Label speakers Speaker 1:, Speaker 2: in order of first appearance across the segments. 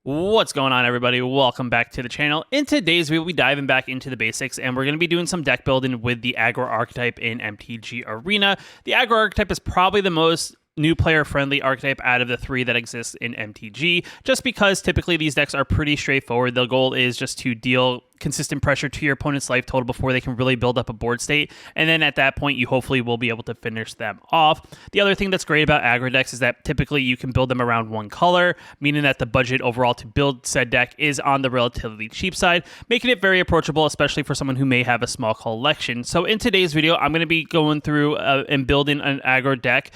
Speaker 1: What's going on, everybody? Welcome back to the channel. In today's video, we'll be diving back into the basics, and we're going to be doing some deck building with the Aggro archetype in MTG Arena. The Aggro archetype is probably the most new player friendly archetype out of the three that exist in MTG, just because typically these decks are pretty straightforward. The goal is just to deal consistent pressure to your opponent's life total before they can really build up a board state, and then at that point you hopefully will be able to finish them off. The other thing that's great about aggro decks is that typically you can build them around one color, meaning that the budget overall to build said deck is on the relatively cheap side, making it very approachable, especially for someone who may have a small collection. So in today's video, I'm going to be going through and building an aggro deck.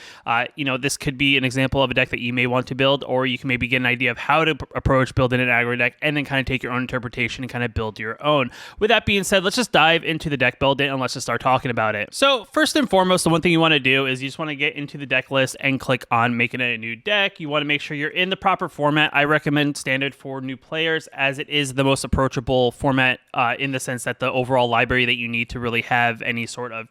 Speaker 1: This could be an example of a deck that you may want to build, or you can maybe get an idea of how to approach building an aggro deck and then kind of take your own interpretation and kind of build your own. With that being said, let's just dive into the deck building and let's just start talking about it. So first and foremost, the one thing you want to do is you just want to get into the deck list and click on making it a new deck. You want to make sure you're in the proper format. I recommend standard for new players, as it is the most approachable format in the sense that the overall library that you need to really have any sort of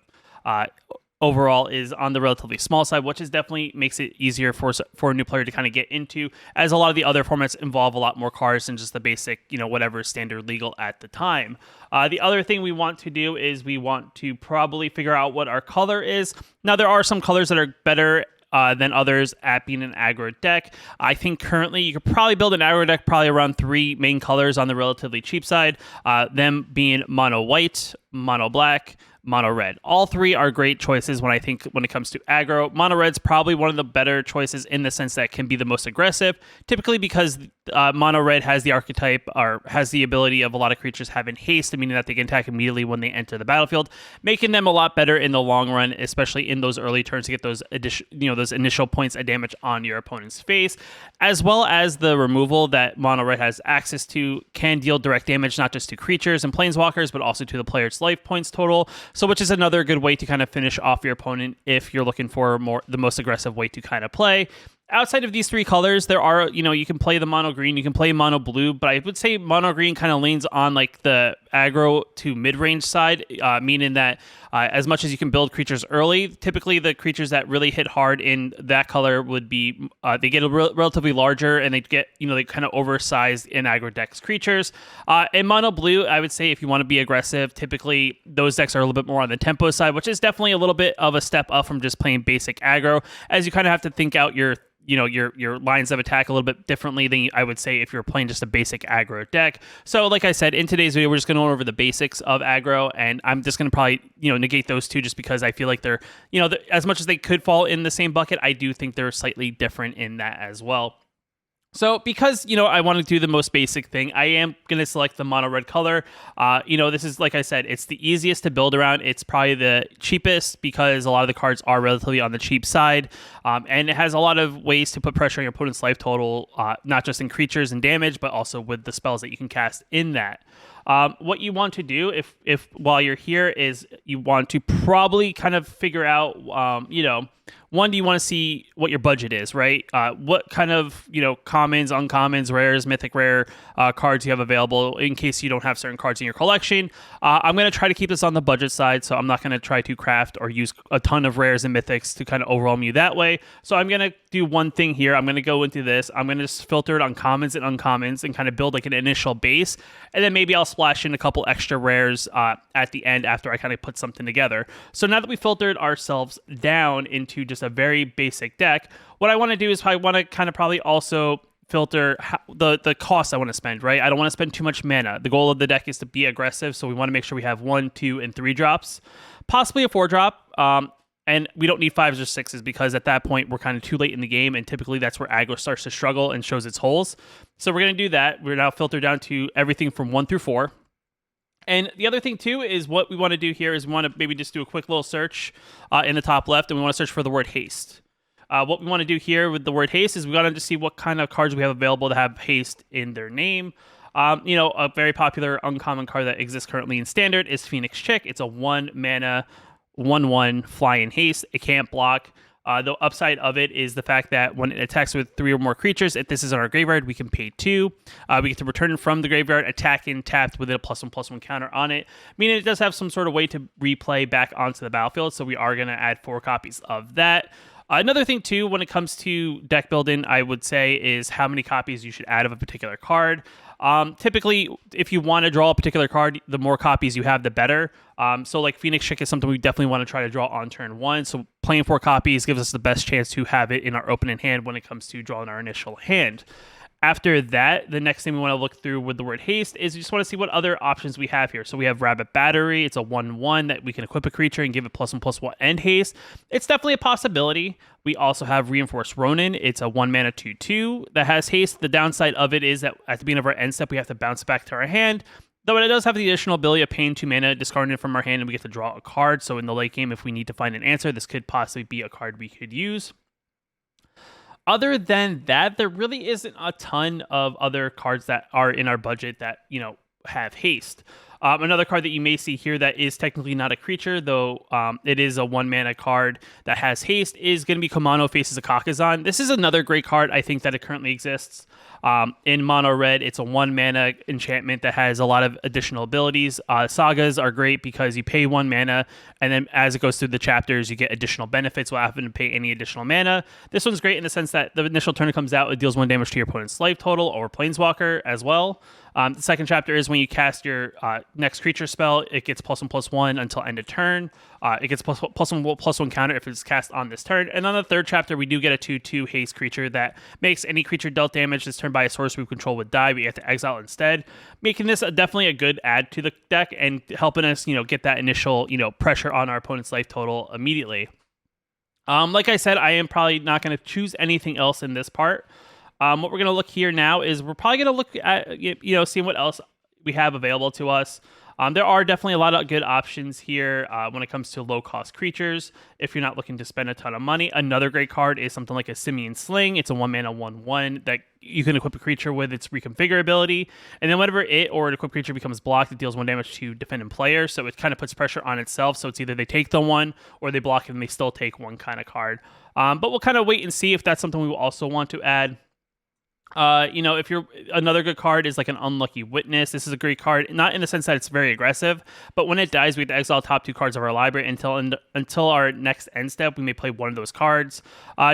Speaker 1: overall is on the relatively small side, which is definitely makes it easier for a new player to kind of get into, as a lot of the other formats involve a lot more cards than just the basic, whatever is standard legal at the time. The other thing we want to do is we want to probably figure out what our color is. Now, there are some colors that are better than others at being an aggro deck. I think currently you could probably build an aggro deck probably around three main colors on the relatively cheap side, them being mono white, mono black, mono red. All three are great choices when it comes to aggro. Mono red's probably one of the better choices in the sense that it can be the most aggressive, typically because mono red has the archetype or has the ability of a lot of creatures having haste, meaning that they can attack immediately when they enter the battlefield, making them a lot better in the long run, especially in those early turns to get those those initial points of damage on your opponent's face, as well as the removal that mono red has access to can deal direct damage not just to creatures and planeswalkers, but also to the player's life points total. So which is another good way to kind of finish off your opponent if you're looking for the most aggressive way to kind of play. Outside of these three colors, there are, you can play the mono green, you can play mono blue, but I would say mono green kind of leans on like the aggro to mid-range side, meaning that as much as you can build creatures early, typically the creatures that really hit hard in that color would be, they get relatively larger and they get, they kind of oversized in aggro decks creatures. In mono blue, I would say if you want to be aggressive, typically those decks are a little bit more on the tempo side, which is definitely a little bit of a step up from just playing basic aggro, as you kind of have to think out your lines of attack a little bit differently than I would say if you're playing just a basic aggro deck. So like I said, in today's video, we're just going to go over the basics of aggro, and I'm just going to probably, negate those two just because I feel like they're, as much as they could fall in the same bucket, I do think they're slightly different in that as well. So because, I want to do the most basic thing, I am going to select the mono red color. This is, like I said, it's the easiest to build around. It's probably the cheapest because a lot of the cards are relatively on the cheap side. And it has a lot of ways to put pressure on your opponent's life total, not just in creatures and damage, but also with the spells that you can cast in that. What you want to do if while you're here is you want to probably kind of figure out, one, do you want to see what your budget is, right? What kind of, commons, uncommons, rares, mythic rare cards you have available in case you don't have certain cards in your collection. I'm going to try to keep this on the budget side, so I'm not going to try to craft or use a ton of rares and mythics to kind of overwhelm you that way. So I'm going to do one thing here. I'm going to go into this. I'm going to just filter it on commons and uncommons and kind of build like an initial base. And then maybe I'll splash in a couple extra rares at the end after I kind of put something together. So now that we filtered ourselves down into just a very basic deck, what I want to do is I want to kind of probably also filter the cost I want to spend, right? I don't want to spend too much mana. The goal of the deck is to be aggressive, so we want to make sure we have 1, 2, and 3 drops, possibly a 4 drop. And we don't need 5s or 6s because at that point we're kind of too late in the game, and typically that's where aggro starts to struggle and shows its holes. So we're going to do that. We're now filtered down to everything from 1 through 4. And the other thing too is what we want to do here is we want to maybe just do a quick little search in the top left, and we want to search for the word haste. What we want to do here with the word haste is we want to just see what kind of cards we have available to have haste in their name. A very popular uncommon card that exists currently in standard is Phoenix Chick. It's a 1 mana 1/1 fly in haste. It can't block. The upside of it is the fact that when it attacks with 3 or more creatures, if this is on our graveyard, we can pay 2. We get to return it from the graveyard, attacking tapped with a +1/+1 counter on it. Meaning it does have some sort of way to replay back onto the battlefield, so we are going to add 4 copies of that. Another thing too, when it comes to deck building, I would say is how many copies you should add of a particular card. Typically, if you want to draw a particular card, the more copies you have, the better. So like Phoenix Chick is something we definitely want to try to draw on turn 1. So playing 4 copies gives us the best chance to have it in our opening hand when it comes to drawing our initial hand. After that, the next thing we want to look through with the word haste is we just want to see what other options we have here. So we have Rabbit Battery. It's a 1/1 that we can equip a creature and give it +1/+1 and haste. It's definitely a possibility. We also have Reinforced Ronin. It's a 1 mana 2/2 that has haste. The downside of it is that at the beginning of our end step, we have to bounce back to our hand. Though it does have the additional ability of paying 2 mana, discarding it from our hand, and we get to draw a card. So in the late game, if we need to find an answer, this could possibly be a card we could use. Other than that, there really isn't a ton of other cards that are in our budget that, have haste. Another card that you may see here that is technically not a creature, though it is a 1 mana card that has haste, is going to be Kamano Faces a Kakazan. This is another great card. I think that it currently exists. In mono red, it's a 1 mana enchantment that has a lot of additional abilities. Sagas are great because you pay 1 mana, and then as it goes through the chapters, you get additional benefits without having to pay any additional mana. This one's great in the sense that the initial turn it comes out, it deals 1 damage to your opponent's life total or Planeswalker as well. The second chapter is when you cast your next creature spell, it gets +1/+1 until end of turn. It gets +1/+1 counter if it's cast on this turn. And on the third chapter, we do get a 2/2 haste creature that makes any creature dealt damage this turn by a sorcery we control would die, but you have to exile instead, making this definitely a good add to the deck and helping us, get that initial, pressure on our opponent's life total immediately. Like I said, I am probably not going to choose anything else in this part. What we're going to look here now is we're probably going to look at, seeing what else we have available to us. There are definitely a lot of good options here when it comes to low-cost creatures. If you're not looking to spend a ton of money, another great card is something like a Simian Sling. It's a 1 mana 1/1 that you can equip a creature with its Reconfigure ability. And then whenever it or an equipped creature becomes blocked, it deals 1 damage to defending player. So it kind of puts pressure on itself. So it's either they take the 1 or they block it and they still take 1 kind of card. But we'll kind of wait and see if that's something we will also want to add. If you're another good card is like an Unlucky Witness. This is a great card, not in the sense that it's very aggressive, but when it dies, we have to exile top 2 cards of our library until our next end step. We may play one of those cards.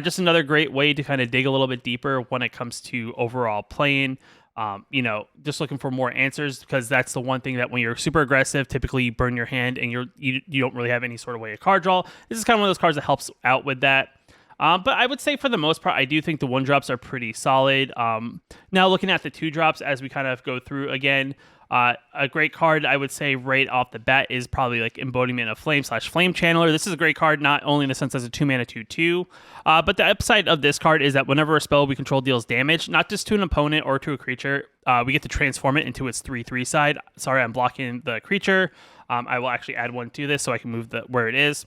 Speaker 1: Just another great way to kind of dig a little bit deeper when it comes to overall playing. Just looking for more answers, because that's the one thing that when you're super aggressive, typically you burn your hand and you don't really have any sort of way of card draw. This is kind of one of those cards that helps out with that. But I would say for the most part, I do think the 1-drops are pretty solid. Now looking at the 2-drops as we kind of go through again, a great card I would say right off the bat is probably like Embodiment of Flame / Flame Channeler. This is a great card, not only in the sense as a 2 mana 2/2, but the upside of this card is that whenever a spell we control deals damage, not just to an opponent or to a creature, we get to transform it into its 3/3 side. Sorry, I'm blocking the creature. I will actually add 1 to this so I can move where it is.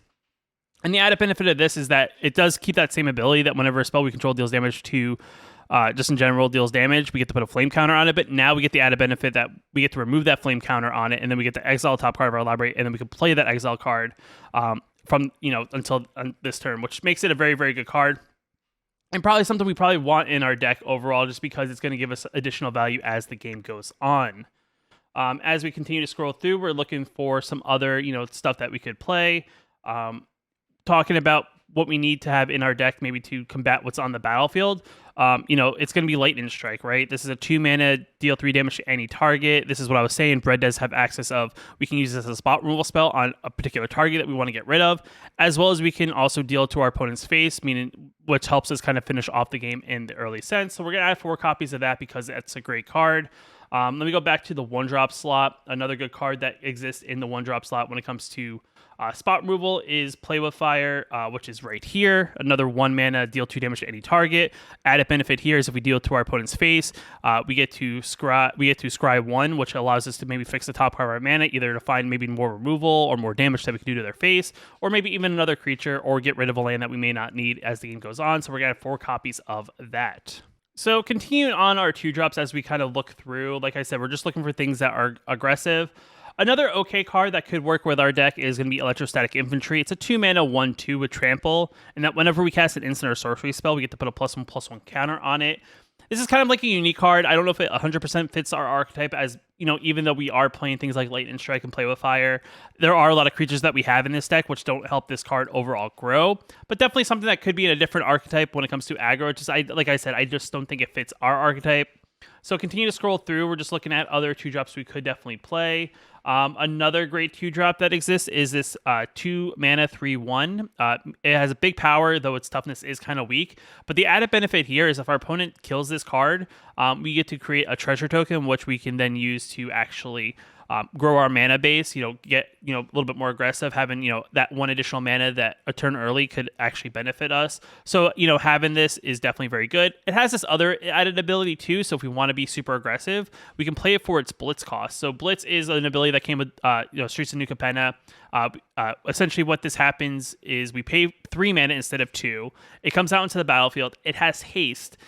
Speaker 1: And the added benefit of this is that it does keep that same ability that whenever a spell we control deals damage to, just in general deals damage, we get to put a flame counter on it. But now we get the added benefit that we get to remove that flame counter on it, and then we get to exile top card of our library, and then we can play that exile card from until this turn, which makes it a very, very good card. And probably something we probably want in our deck overall, just because it's going to give us additional value as the game goes on. As we continue to scroll through, we're looking for some other stuff that we could play. Talking about what we need to have in our deck, maybe to combat what's on the battlefield. It's going to be Lightning Strike, right? This is a 2 mana, deal 3 damage to any target. This is what I was saying. Bread does have access of, we can use this as a spot removal spell on a particular target that we want to get rid of, as well as we can also deal to our opponent's face, which helps us kind of finish off the game in the early sense. So we're going to add 4 copies of that because that's a great card. Let me go back to the 1-drop slot. Another good card that exists in the 1-drop slot when it comes to spot removal is Play with Fire, which is right here. Another 1 mana, deal 2 damage to any target. Added benefit here is if we deal to our opponent's face, we get to scry 1, which allows us to maybe fix the top part of our mana, either to find maybe more removal or more damage that we can do to their face, or maybe even another creature, or get rid of a land that we may not need as the game goes on. So we're going to have 4 copies of that. So continuing on our 2-drops as we kind of look through, like I said, we're just looking for things that are aggressive. Another okay card that could work with our deck is going to be Electrostatic Infantry. It's a 2 mana 1/2 with Trample, and that whenever we cast an instant or sorcery spell, we get to put a +1/+1 counter on it. This is kind of like a unique card. I don't know if it 100% fits our archetype, as even though we are playing things like Lightning Strike and Play with Fire, there are a lot of creatures that we have in this deck which don't help this card overall grow. But definitely something that could be in a different archetype when it comes to aggro. Like I said, I just don't think it fits our archetype. So continue to scroll through. We're just looking at other 2-drops we could definitely play. Another great 2-drop that exists is this 2 mana 3/1. It has a big power, though its toughness is kind of weak. But the added benefit here is if our opponent kills this card, we get to create a treasure token, which we can then use to actually grow our mana base, get, a little bit more aggressive. Having, that one additional mana that a turn early could actually benefit us. So, having this is definitely very good. It has this other added ability too. So if we want to be super aggressive, we can play it for its Blitz cost. So Blitz is an ability that came with, Streets of New Capenna. Essentially what this happens is we pay 3 mana instead of 2. It comes out into the battlefield. It has haste.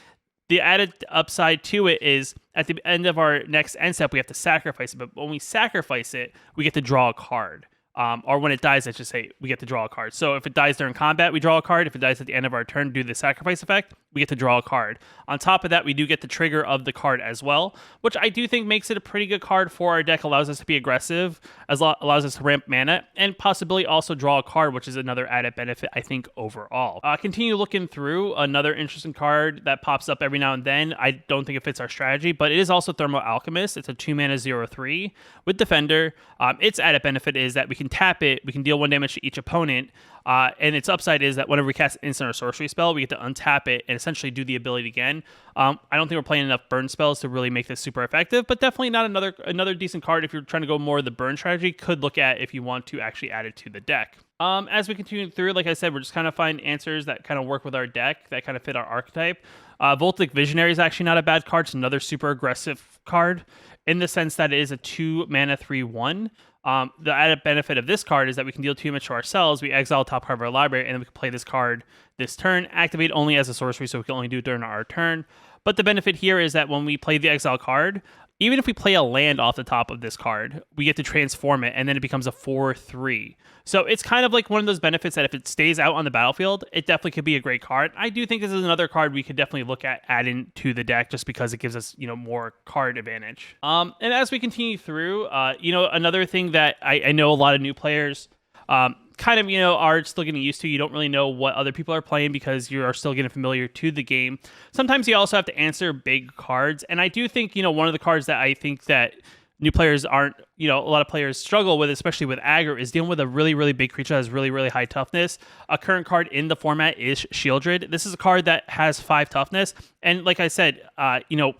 Speaker 1: The added upside to it is at the end of our next end step, we have to sacrifice it. But when we sacrifice it, we get to draw a card. Or when it dies, let's just say we get to draw a card. So if it dies during combat, we draw a card. If it dies at the end of our turn due to the sacrifice effect, we get to draw a card. On top of that, we do get the trigger of the card as well, which I do think makes it a pretty good card for our deck, allows us to be aggressive, allows us to ramp mana, and possibly also draw a card, which is another added benefit, I think, overall. Continue looking through. Another interesting card that pops up every now and then. I don't think it fits our strategy, but it is also Thermal Alchemist. It's a 2 mana 0/3 with Defender. Its added benefit is that we can tap it, we can deal 1 damage to each opponent, and its upside is that whenever we cast an instant or sorcery spell, we get to untap it and essentially do the ability again. I don't think we're playing enough burn spells to really make this super effective, but definitely not another decent card if you're trying to go more of the burn strategy. Could look at if you want to actually add it to the deck. As we continue through, like I said, we're just kind of finding answers that kind of work with our deck, that kind of fit our archetype. Voltic Visionary is actually not a bad card. It's another super aggressive card in the sense that it is a 2 mana 3/1. The added benefit of this card is that we can deal 2 damage to ourselves. We exile top card of our library, and then we can play this card this turn. Activate only as a sorcery, so we can only do it during our turn. But the benefit here is that when we play the exile card, even if we play a land off the top of this card, we get to transform it, and then it becomes a 4/3. So it's kind of like one of those benefits that if it stays out on the battlefield, it definitely could be a great card. I do think this is another card we could definitely look at adding to the deck just because it gives us, more card advantage. And as we continue through, another thing that I know a lot of new players kind of, are still getting used to. You don't really know what other people are playing because you are still getting familiar to the game. Sometimes you also have to answer big cards. And I do think, one of the cards that I think that new players aren't, a lot of players struggle with, especially with aggro, is dealing with a really, really big creature that has really, really high toughness. A current card in the format is Shieldred. This is a card that has 5 toughness. And like I said,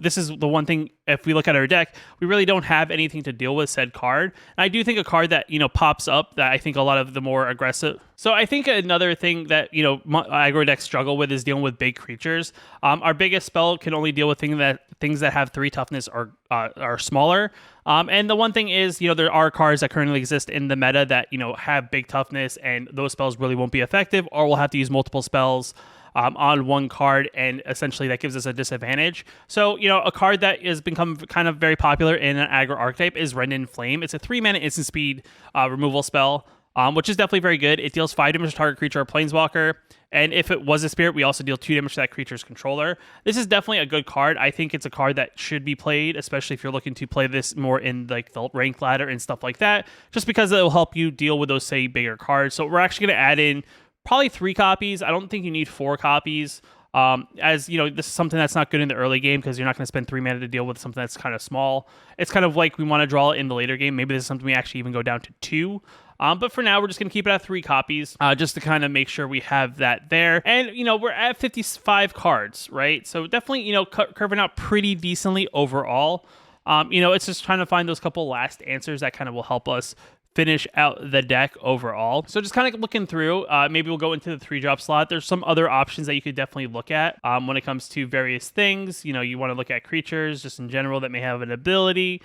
Speaker 1: this is the one thing, if we look at our deck, we really don't have anything to deal with said card. And I do think a card that, pops up that I think a lot of the more aggressive. So I think another thing that, aggro decks struggle with is dealing with big creatures. Our biggest spell can only deal with things that have 3 toughness or are smaller. And the one thing is, there are cards that currently exist in the meta that, have big toughness, and those spells really won't be effective, or we'll have to use multiple spells on one card, and essentially that gives us a disadvantage. So, a card that has become kind of very popular in an aggro archetype is Rendon Flame. It's a 3 mana instant speed removal spell, which is definitely very good. It deals 5 damage to target creature or planeswalker, and if it was a spirit, we also deal 2 damage to that creature's controller. This is definitely a good card. I think it's a card that should be played, especially if you're looking to play this more in like the rank ladder and stuff like that, just because it will help you deal with those, say, bigger cards. So we're actually going to add in probably 3 copies. I don't think you need 4 copies. This is something that's not good in the early game because you're not going to spend 3 mana to deal with something that's kind of small. It's kind of like we want to draw it in the later game. Maybe this is something we actually even go down to 2. But for now, we're just going to keep it at 3 copies just to kind of make sure we have that there. And, we're at 55 cards, right? So definitely, curving out pretty decently overall. It's just trying to find those couple last answers that kind of will help us finish out the deck overall. So just kind of looking through, maybe we'll go into the 3-drop slot. There's some other options that you could definitely look at when it comes to various things. You want to look at creatures just in general that may have an ability.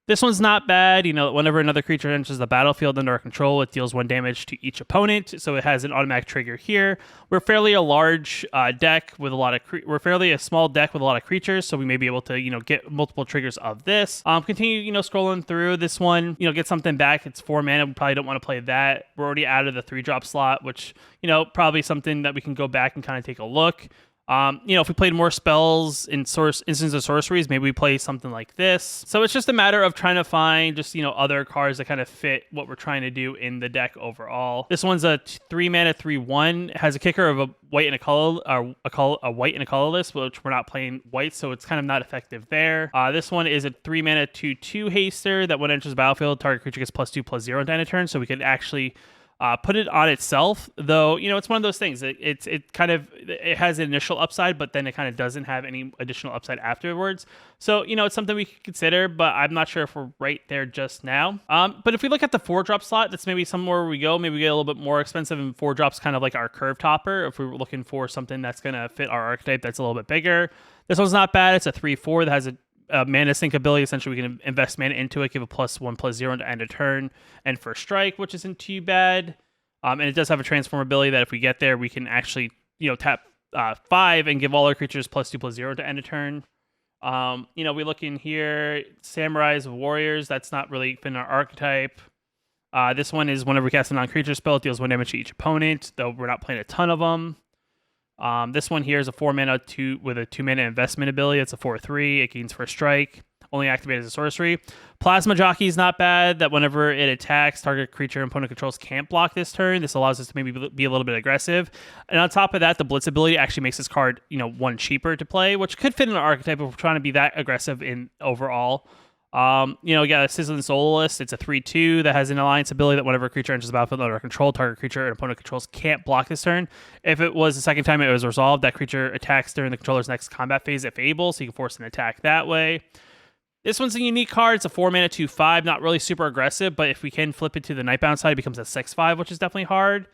Speaker 1: This one's not bad. Whenever another creature enters the battlefield under our control, it deals 1 damage to each opponent. So it has an automatic trigger here. We're fairly a large deck with a lot of we're fairly a small deck with a lot of creatures, so we may be able to get multiple triggers of this. Continue scrolling through this one. Get something back. It's 4 mana. We probably don't want to play that. We're already out of the 3-drop slot, which probably something that we can go back and kind of take a look. If we played more spells in instance of sorceries, maybe we play something like this. So it's just a matter of trying to find just, other cards that kind of fit what we're trying to do in the deck overall. This one's a 3-mana 3/1. It has a kicker of a white and a color, a white and a colorless, which we're not playing white, so it's kind of not effective there. This one is a 3-mana 2/2 haster that when it enters the battlefield, target creature gets +2/+0 at end of turn, so we could actually put it on itself, though. It's one of those things. It has an initial upside, but then it kind of doesn't have any additional upside afterwards. So it's something we could consider, but I'm not sure if we're right there just now. But if we look at the 4-drop slot, that's maybe somewhere where we go. Maybe we get a little bit more expensive, and 4-drops kind of like our curve topper. If we were looking for something that's gonna fit our archetype, that's a little bit bigger. This one's not bad. It's a 3/4 that has a mana sync ability. Essentially, we can invest mana into it, give a +1/+0 to end a turn, and first strike, which isn't too bad. And it does have a transform ability that if we get there, we can actually tap 5 and give all our creatures +2/+0 to end a turn. We look in here, Samurais of Warriors. That's not really been our archetype. This one is whenever we cast a non-creature spell, it deals 1 damage to each opponent, though we're not playing a ton of them. This one here is a 4-mana 2 with a 2-mana investment ability. It's a 4/3. It gains first strike. Only activated as a sorcery. Plasma Jockey is not bad. That whenever it attacks, target creature and opponent controls can't block this turn. This allows us to maybe be a little bit aggressive. And on top of that, the Blitz ability actually makes this card, 1 cheaper to play, which could fit in an archetype if we're trying to be that aggressive in overall. We got a Sizzling Soloist. It's a 3/2 that has an alliance ability that whenever a creature enters the battlefield under control, target creature and opponent controls can't block this turn. If it was the second time it was resolved, that creature attacks during the controller's next combat phase if able, so you can force an attack that way. This one's a unique card. It's a 4-mana 2/5, not really super aggressive, but if we can flip it to the Nightbound side, it becomes a 6/5, which is definitely hard.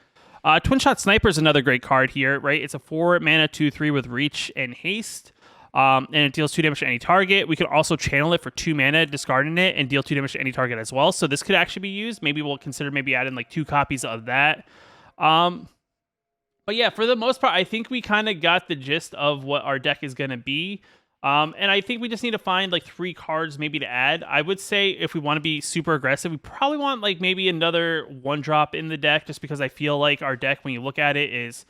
Speaker 1: Twin Shot Sniper is another great card here, right? It's a 4-mana 2/3 with reach and haste. And it deals 2 damage to any target. We can also channel it for 2 mana, discarding it, and deal 2 damage to any target as well. So this could actually be used. Maybe we'll consider adding like 2 copies of that. But yeah, for the most part, I think we kind of got the gist of what our deck is going to be. And I think we just need to find like 3 cards maybe to add. I would say if we want to be super aggressive, we probably want like maybe another 1-drop in the deck, just because I feel like our deck, when you look at it, is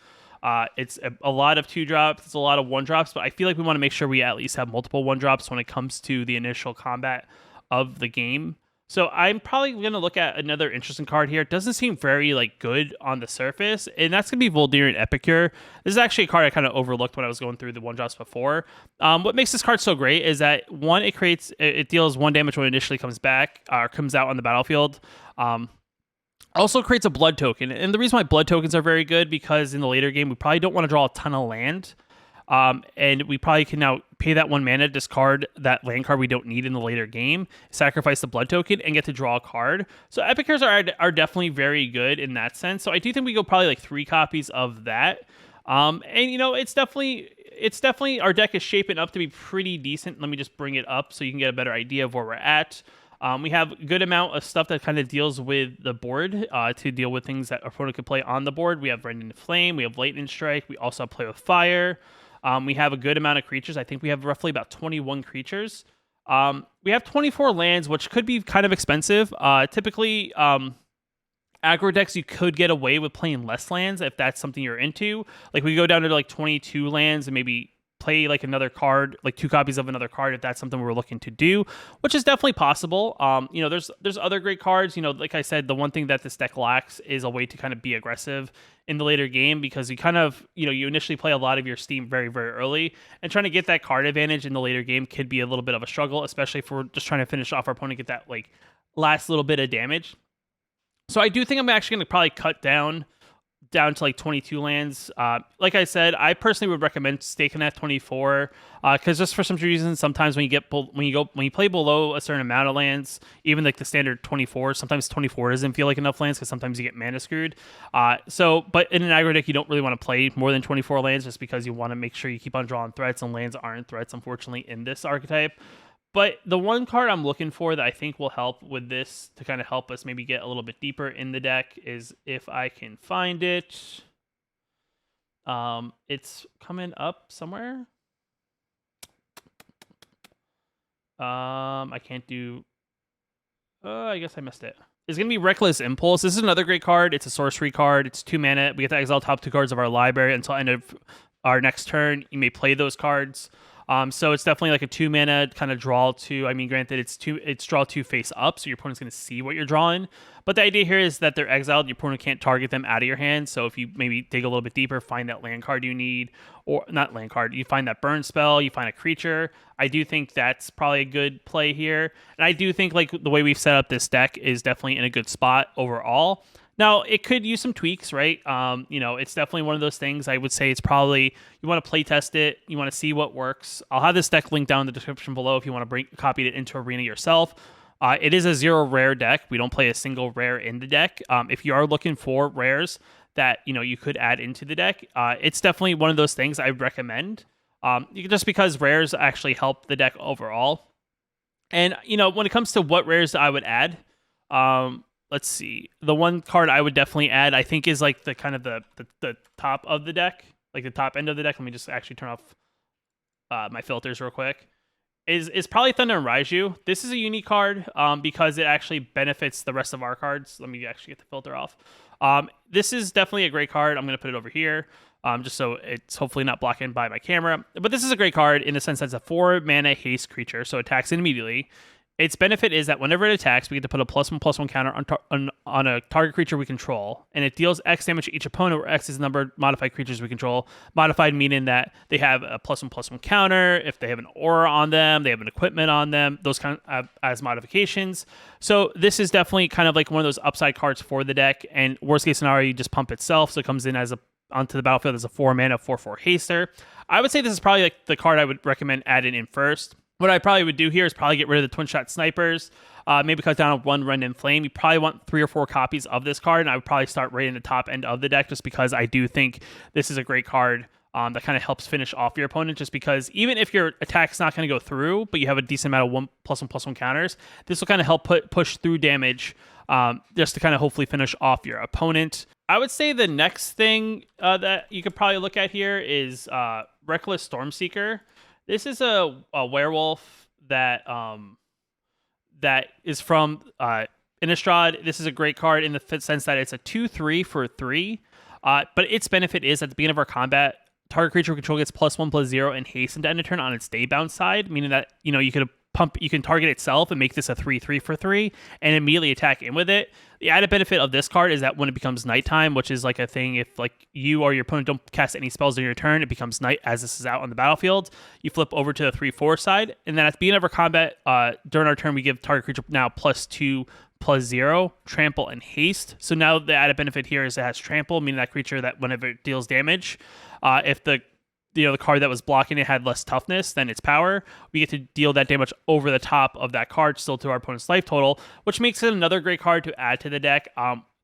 Speaker 1: it's a lot of 2-drops, it's a lot of 1-drops, but I feel like we want to make sure we at least have multiple 1-drops when it comes to the initial combat of the game. So I'm probably going to look at another interesting card here. It doesn't seem very like good on the surface, and that's going to be Voldirian Epicure. This is actually a card I kind of overlooked when I was going through the 1-drops before. What makes this card so great is that, one, it deals 1 damage when it initially comes back or comes out on the battlefield. Also creates a blood token, and the reason why blood tokens are very good, because in the later game we probably don't want to draw a ton of land. And we probably can now pay that 1 mana, discard that land card we don't need in the later game, sacrifice the blood token, and get to draw a card. So Epicures are definitely very good in that sense. So I do think we go probably like 3 copies of that. And it's definitely our deck is shaping up to be pretty decent. Let me just bring it up so you can get a better idea of where we're at. We have a good amount of stuff that kind of deals with the board to deal with things that our opponent could play on the board. We have Rending Flame, we have Lightning Strike, we also have Play with Fire. We have a good amount of creatures. I think we have roughly about 21 creatures. We have 24 lands, which could be kind of expensive. Typically, aggro decks, you could get away with playing less lands if that's something you're into. Like we go down to like 22 lands and maybe play like another card, like 2 copies of another card, if that's something we're looking to do, which is definitely possible. There's other great cards. Like I said, the one thing that this deck lacks is a way to kind of be aggressive in the later game, because you kind of, you initially play a lot of your steam very, very early, and trying to get that card advantage in the later game could be a little bit of a struggle, especially if we're just trying to finish off our opponent, get that like last little bit of damage. So I do think I'm actually going to probably cut down to like 22 lands. Like I said, I personally would recommend staking at 24, because just for some reason, sometimes when you play below a certain amount of lands, even like the standard 24, sometimes 24 doesn't feel like enough lands, because sometimes you get mana screwed. But in an aggro deck, you don't really want to play more than 24 lands, just because you want to make sure you keep on drawing threats, and lands aren't threats, unfortunately, in this archetype. But the one card I'm looking for that I think will help with this, to kind of help us maybe get a little bit deeper in the deck, is, if I can find it. It's coming up somewhere. I can't do... I guess I missed it. It's going to be Reckless Impulse. This is another great card. It's a sorcery card. It's 2 mana. We get to exile top 2 cards of our library until end of our next turn, you may play those cards. So it's definitely like a 2 mana kind of draw two. I mean, granted, it's draw two face up, so your opponent's going to see what you're drawing. But the idea here is that they're exiled. Your opponent can't target them out of your hand. So if you maybe dig a little bit deeper, find that land card you need, or not land card, you find that burn spell, you find a creature. I do think that's probably a good play here. And I do think like the way we've set up this deck is definitely in a good spot overall. Now, it could use some tweaks, right? It's definitely one of those things. I would say it's probably, you want to play test it. You want to see what works. I'll have this deck linked down in the description below if you want to copy it into Arena yourself. It is a 0 rare deck. We don't play a single rare in the deck. If you are looking for rares that, you could add into the deck, it's definitely one of those things I recommend. Just because rares actually help the deck overall. And, when it comes to what rares I would add, let's see. The one card I would definitely add, I think, is like the kind of the top of the deck, like the top end of the deck. Let me just actually turn off my filters real quick. Is probably Thunder and Raiju. This is a unique card because it actually benefits the rest of our cards. Let me actually get the filter off. This is definitely a great card. I'm going to put it over here just so it's hopefully not blocking by my camera. But this is a great card in the sense that it's a 4-mana haste creature, so it attacks it immediately. Its benefit is that whenever it attacks, we get to put a +1/+1 counter on a target creature we control, and it deals X damage to each opponent, where X is the number of modified creatures we control. Modified meaning that they have a +1/+1 counter. If they have an aura on them, they have an equipment on them. Those kind of as modifications. So this is definitely kind of like one of those upside cards for the deck. And worst case scenario, you just pump itself, so it comes in as onto the battlefield as a 4-mana 4/4 haster. I would say this is probably like the card I would recommend adding in first. What I probably would do here is probably get rid of the twin shot snipers, maybe cut down on 1 Rend and Flame. You probably want 3 or 4 copies of this card, and I would probably start right in the top end of the deck just because I do think this is a great card that kind of helps finish off your opponent, just because even if your attack's not going to go through, but you have a decent amount of 1/+1/+1 counters, this will kind of help push through damage just to kind of hopefully finish off your opponent. I would say the next thing that you could probably look at here is Reckless Stormseeker. This is a werewolf that is from Innistrad. This is a great card in the sense that it's a 2/3 for 3. But its benefit is at the beginning of our combat, target creature we control gets +1/+0 and haste into end of turn on its daybound side, meaning that you can target itself and make this a 3/3 for 3 and immediately attack in with it. The added benefit of this card is that when it becomes nighttime, which is like a thing, if like you or your opponent don't cast any spells during your turn, it becomes night as this is out on the battlefield. You flip over to the 3/4 side, and then at the beginning of our combat, during our turn, we give target creature now +2/+0, trample, and haste. So now the added benefit here is it has trample, meaning that creature that whenever it deals damage, if the card that was blocking it had less toughness than its power, we get to deal that damage over the top of that card, still to our opponent's life total, which makes it another great card to add to the deck.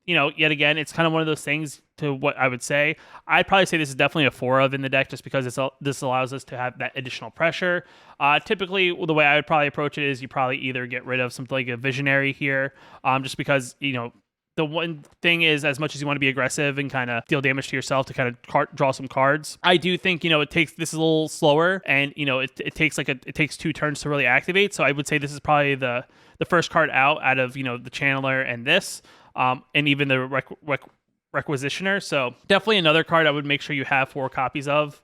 Speaker 1: Yet again, it's kind of one of those things to what I would say. I'd probably say this is definitely a 4 of in the deck just because this allows us to have that additional pressure. Typically, the way I would probably approach it is you probably either get rid of something like a Visionary here, just because, the one thing is, as much as you want to be aggressive and kind of deal damage to yourself to kind of draw some cards, I do think this is a little slower, and it takes 2 turns to really activate. So I would say this is probably the first card out of the Channeler and this, and even the Requisitioner. So definitely another card I would make sure you have 4 copies of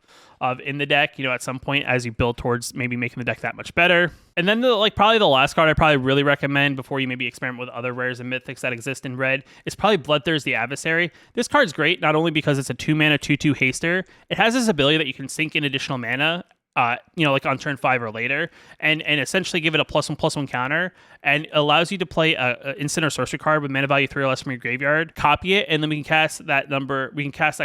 Speaker 1: in the deck, at some point as you build towards maybe making the deck that much better. And then probably the last card I probably really recommend before you maybe experiment with other rares and mythics that exist in red is probably Bloodthirst Adversary. This card's great not only because it's a 2-mana 2/2 haster, it has this ability that you can sink in additional mana like on turn 5 or later, and essentially give it a +1/+1 counter, and allows you to play a instant or sorcery card with mana value 3 or less from your graveyard, copy it, and then we can cast that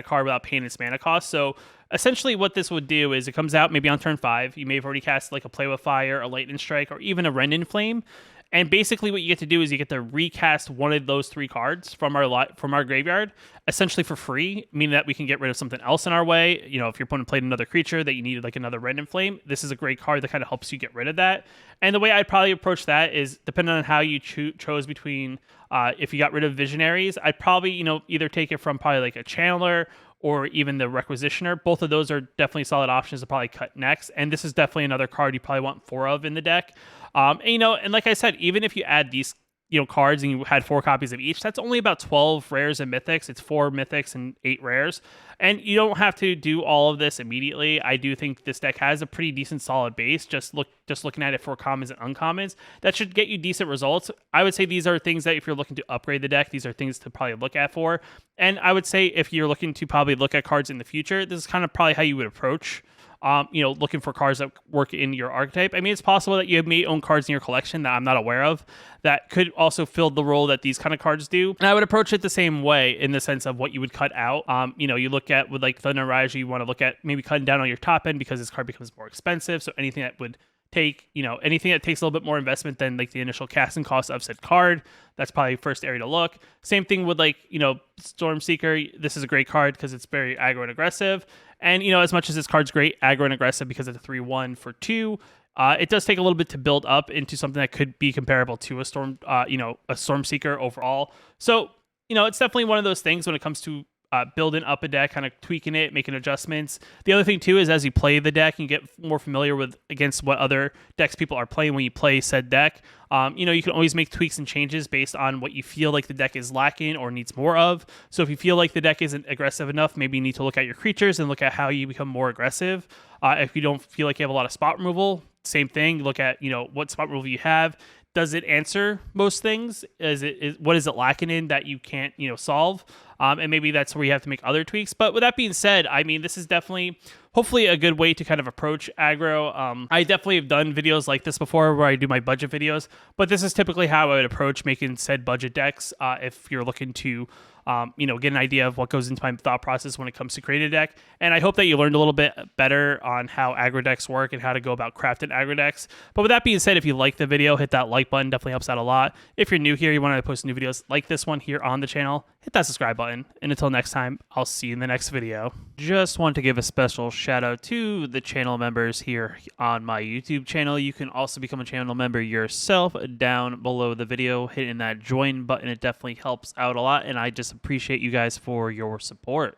Speaker 1: card without paying its mana cost. So essentially what this would do is it comes out maybe on turn 5, you may have already cast like a Play with Fire, a Lightning Strike, or even a Rend and Flame. And basically what you get to do is you get to recast one of those 3 cards from our graveyard, essentially for free, meaning that we can get rid of something else in our way. If your opponent played another creature that you needed like another Rend and Flame, this is a great card that kind of helps you get rid of that. And the way I'd probably approach that is, depending on how you chose between, if you got rid of Visionaries, I'd probably, either take it from probably like a Channeler or even the Requisitioner. Both of those are definitely solid options to probably cut next. And this is definitely another card you probably want 4 of in the deck. And like I said, even if you add these cards and you had 4 copies of each, that's only about 12 rares and mythics. It's 4 mythics and 8 rares. And you don't have to do all of this immediately. I do think this deck has a pretty decent solid base. Just looking at it for commons and uncommons, that should get you decent results. I would say these are things that if you're looking to upgrade the deck, these are things to probably look at for. And I would say if you're looking to probably look at cards in the future, this is kind of probably how you would approach looking for cards that work in your archetype. I mean, it's possible that you may own cards in your collection that I'm not aware of that could also fill the role that these kind of cards do. And I would approach it the same way in the sense of what you would cut out. You look at with like Thunder Rise, you want to look at maybe cutting down on your top end because this card becomes more expensive. So anything that would take, anything that takes a little bit more investment than like the initial casting cost of said card, that's probably first area to look. Same thing with Stormseeker. This is a great card because it's very aggro and aggressive. And, as much as this card's great, aggro and aggressive because it's a 3/1 for 2, it does take a little bit to build up into something that could be comparable to a Stormseeker overall. So, it's definitely one of those things when it comes to building up a deck, kind of tweaking it, making adjustments. The other thing too is as you play the deck, you get more familiar with against what other decks people are playing when you play said deck. You can always make tweaks and changes based on what you feel like the deck is lacking or needs more of. So if you feel like the deck isn't aggressive enough, maybe you need to look at your creatures and look at how you become more aggressive. If you don't feel like you have a lot of spot removal, same thing. Look at what spot removal you have. Does it answer most things? What is it lacking in that you can't solve? And maybe that's where you have to make other tweaks. But with that being said, I mean, this is definitely, hopefully, a good way to kind of approach aggro. I definitely have done videos like this before where I do my budget videos, but this is typically how I would approach making said budget decks if you're looking to get an idea of what goes into my thought process when it comes to creating a deck. And I hope that you learned a little bit better on how aggro decks work and how to go about crafting aggro decks. But with that being said, if you like the video, hit that like button. Definitely helps out a lot. If you're new here, you want to post new videos like this one here on the channel, hit that subscribe button. And until next time, I'll see you in the next video. Just want to give a special shout out to the channel members here on my YouTube channel. You can also become a channel member yourself down below the video, hitting that join button. It definitely helps out a lot, and I just appreciate you guys for your support.